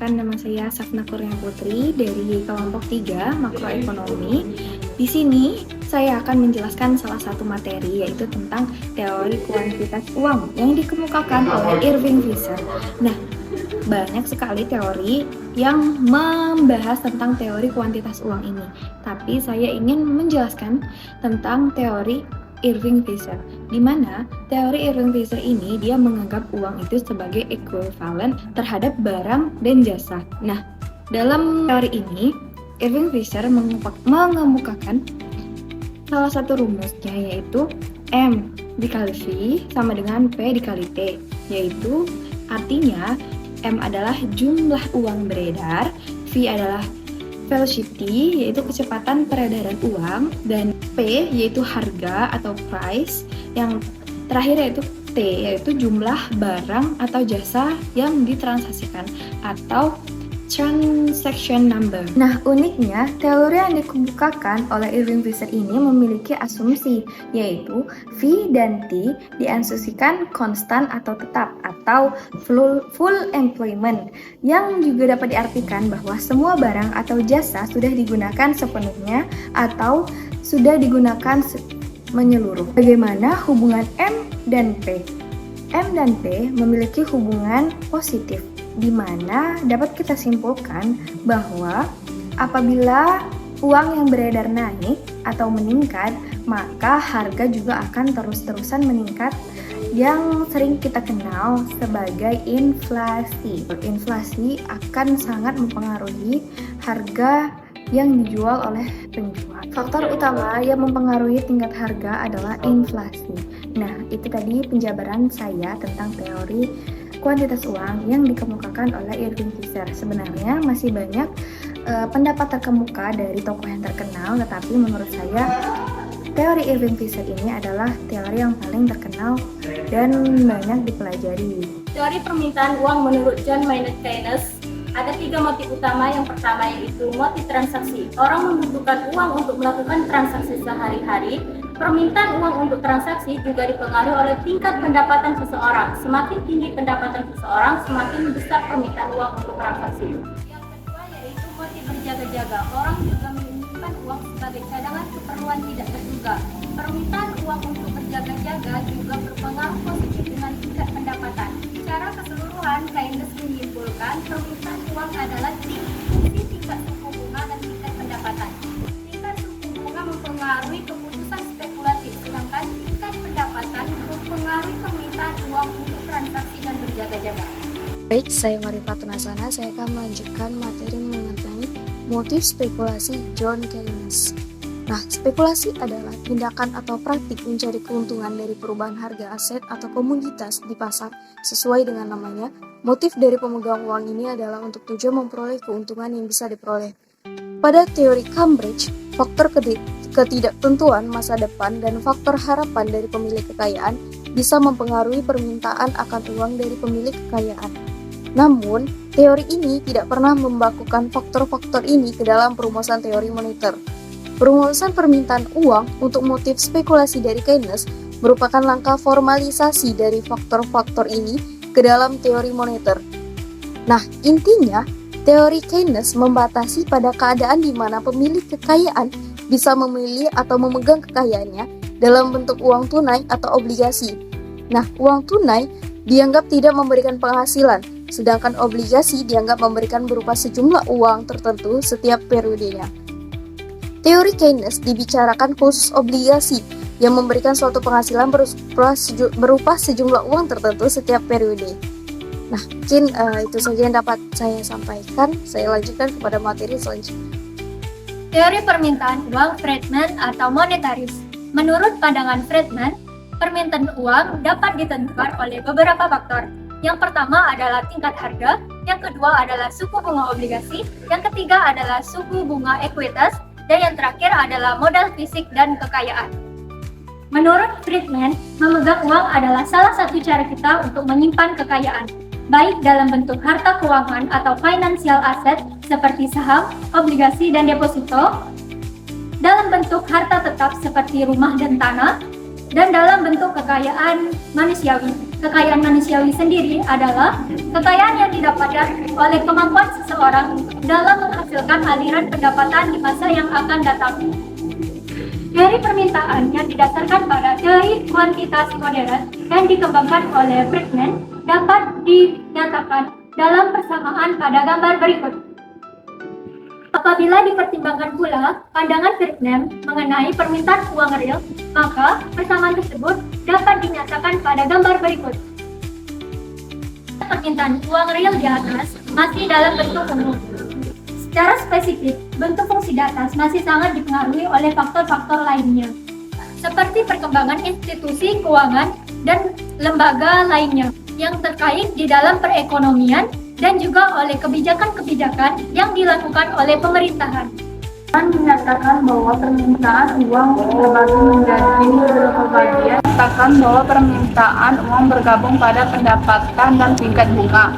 Perkenalkan, nama saya Safna Kurnia Putri dari kelompok 3 makroekonomi. Di sini saya akan menjelaskan salah satu materi, yaitu tentang teori kuantitas uang yang dikemukakan oleh Irving Fisher. Nah, banyak sekali teori yang membahas tentang teori kuantitas uang ini, tapi saya ingin menjelaskan tentang teori Irving Fisher, di mana teori Irving Fisher ini dia menganggap uang itu sebagai ekuivalen terhadap barang dan jasa. Nah, dalam teori ini Irving Fisher mengemukakan salah satu rumusnya, yaitu M dikali V sama dengan P dikali T, yaitu artinya M adalah jumlah uang beredar, V adalah velocity yaitu kecepatan peredaran uang, dan P yaitu harga atau price, yang terakhir yaitu T yaitu jumlah barang atau jasa yang ditransaksikan atau transaction number. Nah, uniknya teori yang dikemukakan oleh Irving Fisher ini memiliki asumsi, yaitu V dan T diasumsikan konstan atau tetap atau full employment, yang juga dapat diartikan bahwa semua barang atau jasa sudah digunakan sepenuhnya atau sudah digunakan menyeluruh. Bagaimana hubungan M dan P? M dan P memiliki hubungan positif, di mana dapat kita simpulkan bahwa apabila uang yang beredar naik atau meningkat, maka harga juga akan terus-terusan meningkat, yang sering kita kenal sebagai inflasi. Inflasi akan sangat mempengaruhi harga yang dijual oleh penjual. Faktor utama yang mempengaruhi tingkat harga adalah inflasi. Nah, itu tadi penjabaran saya tentang teori kuantitas uang yang dikemukakan oleh Irving Fisher. Sebenarnya masih banyak pendapat terkemuka dari tokoh yang terkenal, tetapi menurut saya teori Irving Fisher ini adalah teori yang paling terkenal dan banyak dipelajari. Teori permintaan uang menurut John Maynard Keynes ada 3 motif utama. Yang pertama yaitu motif transaksi. Orang membutuhkan uang untuk melakukan transaksi sehari-hari. Permintaan uang untuk transaksi juga dipengaruhi oleh tingkat pendapatan seseorang. Semakin tinggi pendapatan seseorang, semakin besar permintaan uang untuk transaksi. Yang kedua yaitu motif berjaga-jaga. Orang juga menyimpan uang sebagai cadangan keperluan tidak terduga. Permintaan uang untuk berjaga-jaga juga berpengaruh positif dengan tingkat pendapatan. Secara keseluruhan, Keynes menyimpulkan permintaan uang adalah fungsi tingkat suku bunga dan tingkat pendapatan. Tingkat suku bunga mempengaruhi keputusan spekulatif, sedangkan tingkat pendapatan mempengaruhi permintaan uang untuk transaksi dan berjaga-jaga. Baik, saya Marifat Nasana. Saya akan melanjutkan materi mengenai motif spekulasi John Keynes. Nah, spekulasi adalah tindakan atau praktik mencari keuntungan dari perubahan harga aset atau komoditas di pasar sesuai dengan namanya. Motif dari pemegang uang ini adalah untuk tujuan memperoleh keuntungan yang bisa diperoleh. Pada teori Cambridge, faktor ketidaktentuan masa depan dan faktor harapan dari pemilik kekayaan bisa mempengaruhi permintaan akan uang dari pemilik kekayaan. Namun, teori ini tidak pernah membakukan faktor-faktor ini ke dalam perumusan teori moneter. Perumusan permintaan uang untuk motif spekulasi dari Keynes merupakan langkah formalisasi dari faktor-faktor ini ke dalam teori moneter. Nah, intinya, teori Keynes membatasi pada keadaan di mana pemilik kekayaan bisa memilih atau memegang kekayaannya dalam bentuk uang tunai atau obligasi. Nah, uang tunai dianggap tidak memberikan penghasilan, sedangkan obligasi dianggap memberikan berupa sejumlah uang tertentu setiap periodenya. Teori Keynes dibicarakan khusus obligasi yang memberikan suatu penghasilan berupa sejumlah uang tertentu setiap periode. Nah, mungkin itu saja yang dapat saya sampaikan. Saya lanjutkan kepada materi selanjutnya. Teori permintaan uang Friedman atau monetaris. Menurut pandangan Friedman, permintaan uang dapat ditentukan oleh beberapa faktor. Yang pertama adalah tingkat harga, yang kedua adalah suku bunga obligasi, yang ketiga adalah suku bunga ekuitas, dan yang terakhir adalah modal fisik dan kekayaan. Menurut Friedman, memegang uang adalah salah satu cara kita untuk menyimpan kekayaan, baik dalam bentuk harta keuangan atau financial asset seperti saham, obligasi, dan deposito, dalam bentuk harta tetap seperti rumah dan tanah, dan dalam bentuk kekayaan manusiawi. Kekayaan manusiawi sendiri adalah kekayaan yang didapatkan oleh kemampuan seseorang dalam menghasilkan aliran pendapatan di masa yang akan datang. Teori permintaan yang didasarkan pada teori kuantitas modern yang dikembangkan oleh Friedman dapat dinyatakan dalam persamaan pada gambar berikut. Apabila dipertimbangkan pula pandangan Friedman mengenai permintaan uang real, maka persamaan tersebut dapat dinyatakan pada gambar berikut. Permintaan uang real di atas masih dalam bentuk umum. Secara spesifik, bentuk fungsi di atas masih sangat dipengaruhi oleh faktor-faktor lainnya, seperti perkembangan institusi keuangan dan lembaga lainnya yang terkait di dalam perekonomian dan juga oleh kebijakan-kebijakan yang dilakukan oleh pemerintahan. Menyatakan bahwa permintaan uang terbagi menjadi beberapa bagian. Menyatakan bahwa permintaan uang bergabung pada pendapatan dan tingkat bunga.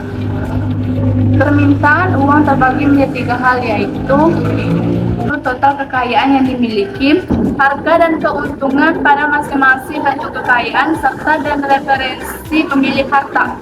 Permintaan uang terbagi menjadi tiga hal, yaitu total kekayaan yang dimiliki, harga dan keuntungan pada masing-masing bentuk kekayaan, serta dan referensi pemilik harta.